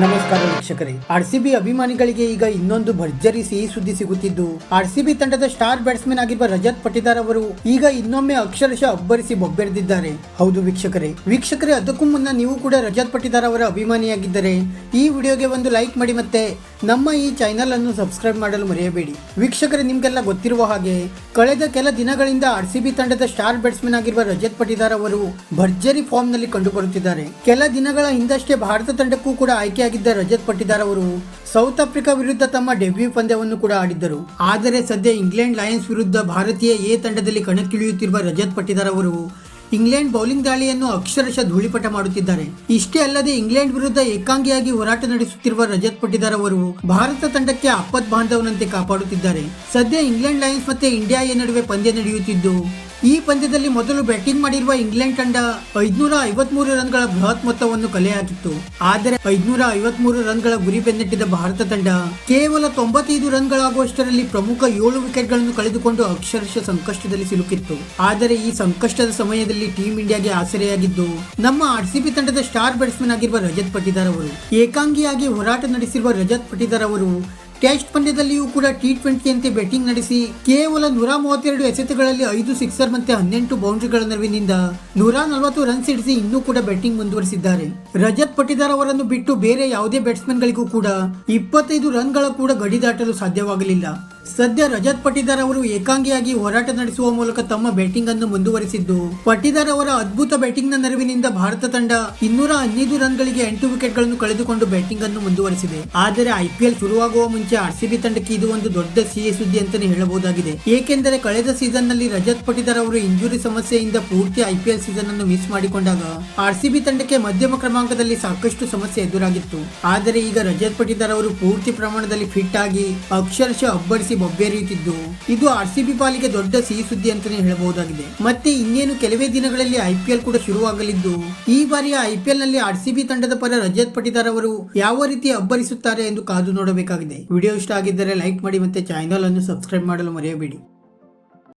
ನಮಸ್ಕಾರ ವೀಕ್ಷಕರೇ. ಆರ್ಸಿಬಿ ಅಭಿಮಾನಿಗಳಿಗೆ ಈಗ ಇನ್ನೊಂದು ಭರ್ಜರಿ ಸಿಹಿ ಸುದ್ದಿ ಸಿಗುತ್ತಿದ್ದು, ಆರ್ಸಿಬಿ ತಂಡದ ಸ್ಟಾರ್ ಬ್ಯಾಟ್ಸ್ಮನ್ ಆಗಿರುವ ರಜತ್ ಪಟಿದಾರ್ ಅವರು ಈಗ ಇನ್ನೊಮ್ಮೆ ಅಕ್ಷರಶಃ ಅಬ್ಬರಿಸಿ ಬೊಬ್ಬೆರೆದಿದ್ದಾರೆ. ಹೌದು ವೀಕ್ಷಕರೇ, ಅದಕ್ಕೂ ಮುನ್ನ ನೀವು ಕೂಡ ರಜತ್ ಪಟಿದಾರ್ ಅವರ ಅಭಿಮಾನಿಯಾಗಿದ್ದರೆ ಈ ವಿಡಿಯೋಗೆ ಒಂದು ಲೈಕ್ ಮಾಡಿ ಮತ್ತೆ ನಮ್ಮ ಈ ಚಾನೆಲ್ ಅನ್ನು ಸಬ್ಸ್ಕ್ರೈಬ್ ಮಾಡಲು ಮರೆಯಬೇಡಿ. ವೀಕ್ಷಕರೇ, ನಿಮ್ಗೆಲ್ಲ ಗೊತ್ತಿರುವ ಹಾಗೆ ಕಳೆದ ಕೆಲ ದಿನಗಳಿಂದ ಆರ್ಸಿಬಿ ತಂಡದ ಸ್ಟಾರ್ ಬ್ಯಾಟ್ಸ್ಮನ್ ಆಗಿರುವ ರಜತ್ ಪಟಿದಾರ್ ಅವರು ಭರ್ಜರಿ ಫಾರ್ಮ್ ನಲ್ಲಿ ಕಂಡುಬರುತ್ತಿದ್ದಾರೆ. ಕೆಲ ದಿನಗಳ ಹಿಂದಷ್ಟೇ ಭಾರತ ತಂಡಕ್ಕೂ ಕೂಡ ಆಯ್ಕೆಯಾಗಿದ್ದ ರಜತ್ ಪಟಿದಾರ್ ಅವರು ಸೌತ್ ಆಫ್ರಿಕಾ ವಿರುದ್ಧ ತಮ್ಮ ಡೆಬ್ಯೂ ಪಂದ್ಯವನ್ನು ಕೂಡ ಆಡಿದ್ದರು. ಆದರೆ ಸದ್ಯ ಇಂಗ್ಲೆಂಡ್ ಲಯನ್ಸ್ ವಿರುದ್ಧ ಭಾರತೀಯ ಎ ತಂಡದಲ್ಲಿ ಕಣಕ್ಕಿಳಿಯುತ್ತಿರುವ ರಜತ್ ಪಟಿದಾರ್ ಅವರು ಇಂಗ್ಲೆಂಡ್ ಬೌಲಿಂಗ್ ದಾಳಿಯನ್ನು ಅಕ್ಷರಶಃ ಧೂಳಿಪಟ ಮಾಡುತ್ತಿದ್ದಾರೆ. ಇಷ್ಟೇ ಅಲ್ಲದೆ ಇಂಗ್ಲೆಂಡ್ ವಿರುದ್ಧ ಏಕಾಂಗಿಯಾಗಿ ಹೋರಾಟ ನಡೆಸುತ್ತಿರುವ ರಜತ್ ಪಟಿದಾರ್ ಅವರು ಭಾರತ ತಂಡಕ್ಕೆ ಆಪತ್ ಬಾಂಧವನಂತೆ ಕಾಪಾಡುತ್ತಿದ್ದಾರೆ. ಸದ್ಯ ಇಂಗ್ಲೆಂಡ್ ಲಯನ್ಸ್ ಮತ್ತೆ ಇಂಡಿಯಾ ಎ ನಡುವೆ ಪಂದ್ಯ ನಡೆಯುತ್ತಿದ್ದು, ಈ ಪಂದ್ಯದಲ್ಲಿ ಮೊದಲು ಬ್ಯಾಟಿಂಗ್ ಮಾಡಿರುವ ಇಂಗ್ಲೆಂಡ್ ತಂಡ 553 ರನ್ಗಳ ಬೃಹತ್ ಮೊತ್ತವನ್ನು ಕಲೆ ಹಾಕಿತ್ತು. ಆದರೆ 553 ರನ್ಗಳ ಗುರಿ ಬೆನ್ನಟ್ಟಿದ ಭಾರತ ತಂಡ ಕೇವಲ 95 ರನ್ಗಳಾಗುವಷ್ಟರಲ್ಲಿ ಪ್ರಮುಖ 7 ವಿಕೆಟ್ಗಳನ್ನು ಕಳೆದುಕೊಂಡು ಅಕ್ಷರಶಃ ಸಂಕಷ್ಟದಲ್ಲಿ ಸಿಲುಕಿತ್ತು. ಆದರೆ ಈ ಸಂಕಷ್ಟದ ಸಮಯದಲ್ಲಿ ಟೀಂ ಇಂಡಿಯಾಗೆ ಆಸರೆಯಾಗಿದ್ದು ನಮ್ಮ ಆರ್ಸಿಬಿ ತಂಡದ ಸ್ಟಾರ್ ಬ್ಯಾಟ್ಸ್ಮನ್ ಆಗಿರುವ ರಜತ್ ಪಟಿದಾರ್ ಅವರು. ಏಕಾಂಗಿಯಾಗಿ ಹೋರಾಟ ನಡೆಸಿರುವ ರಜತ್ ಪಟಿದಾರ್ ಅವರು ಟೆಸ್ಟ್ ಪಂದ್ಯದಲ್ಲಿಯೂ ಕೂಡ T20ಯಂತೆ ಬ್ಯಾಟಿಂಗ್ ನಡೆಸಿ ಕೇವಲ 132 ಎಸೆತಗಳಲ್ಲಿ 5 ಸಿಕ್ಸರ್ ಮತ್ತೆ 18 ಬೌಂಡ್ರಿಗಳ ನೆರವಿನಿಂದ 140 ರನ್ಸ್ ಇಡಿಸಿ ಇನ್ನೂ ಕೂಡ ಬ್ಯಾಟಿಂಗ್ ಮುಂದುವರಿಸಿದ್ದಾರೆ. ರಜತ್ ಪಟಿದಾರ್ ಅವರನ್ನು ಬಿಟ್ಟು ಬೇರೆ ಯಾವುದೇ ಬ್ಯಾಟ್ಸ್ಮನ್ ಗಳಿಗೂ ಕೂಡ 25 ರನ್ಗಳ ಕೂಡ ಗಡಿ ದಾಟಲು ಸಾಧ್ಯವಾಗಲಿಲ್ಲ. ಸದ್ಯ ರಜತ್ ಪಟಿದಾರ್ ಅವರು ಏಕಾಂಗಿಯಾಗಿ ಹೋರಾಟ ನಡೆಸುವ ಮೂಲಕ ತಮ್ಮ ಬ್ಯಾಟಿಂಗ್ ಅನ್ನು ಮುಂದುವರಿಸಿದ್ದು, ಪಟಿದಾರ್ ಅವರ ಅದ್ಭುತ ಬ್ಯಾಟಿಂಗ್ ನ ನೆರವಿನಿಂದ ಭಾರತ ತಂಡ 215 ರನ್ಗಳಿಗೆ 8 ವಿಕೆಟ್ಗಳನ್ನು ಕಳೆದುಕೊಂಡು ಬ್ಯಾಟಿಂಗ್ ಅನ್ನು ಮುಂದುವರಿಸಿದೆ. ಆದರೆ IPL ಶುರುವಾಗುವ ಮುಂಚೆ ಆರ್ಸಿಬಿ ತಂಡಕ್ಕೆ ಇದು ಒಂದು ದೊಡ್ಡ ಸಿಹಿ ಸುದ್ದಿ ಅಂತಾನೆ ಹೇಳಬಹುದಾಗಿದೆ. ಏಕೆಂದರೆ ಕಳೆದ ಸೀಸನ್ ನಲ್ಲಿ ರಜತ್ ಪಟಿದಾರ್ ಅವರು ಇಂಜುರಿ ಸಮಸ್ಯೆಯಿಂದ ಪೂರ್ತಿ IPL ಸೀಸನ್ ಅನ್ನು ಮಿಸ್ ಮಾಡಿಕೊಂಡಾಗ ಆರ್ಸಿಬಿ ತಂಡಕ್ಕೆ ಮಧ್ಯಮ ಕ್ರಮಾಂಕದಲ್ಲಿ ಸಾಕಷ್ಟು ಸಮಸ್ಯೆ ಎದುರಾಗಿತ್ತು. ಆದರೆ ಈಗ ರಜತ್ ಪಟಿದಾರ್ ಅವರು ಪೂರ್ತಿ ಪ್ರಮಾಣದಲ್ಲಿ ಫಿಟ್ ಆಗಿ ಅಕ್ಷರಶಃ ಅಬ್ಬರಿಸಿ ಬೊಬ್ಬೆರೆಯುತ್ತಿದ್ದು, ಇದು ಆರ್ಸಿಬಿ ಪಾಲಿಗೆ ದೊಡ್ಡ ಸಿಹಿ ಸುದ್ದಿ ಅಂತಾನೆ ಹೇಳಬಹುದಾಗಿದೆ. ಮತ್ತೆ ಇನ್ನೇನು ಕೆಲವೇ ದಿನಗಳಲ್ಲಿ IPL ಕೂಡ ಶುರುವಾಗಲಿದ್ದು, ಈ ಬಾರಿಯ IPL ನಲ್ಲಿ ಆರ್ಸಿಬಿ ತಂಡದ ಪರ ರಜತ್ ಪಟಿದಾರ್ ಅವರು ಯಾವ ರೀತಿ ಅಬ್ಬರಿಸುತ್ತಾರೆ ಎಂದು ಕಾದು ನೋಡಬೇಕಾಗಿದೆ. ವಿಡಿಯೋ ಇಷ್ಟ ಆಗಿದ್ದರೆ ಲೈಕ್ ಮಾಡಿ ಮತ್ತೆ ಚಾನೆಲ್ ಅನ್ನು ಸಬ್ಸ್ಕ್ರೈಬ್ ಮಾಡಲು ಮರೆಯಬೇಡಿ.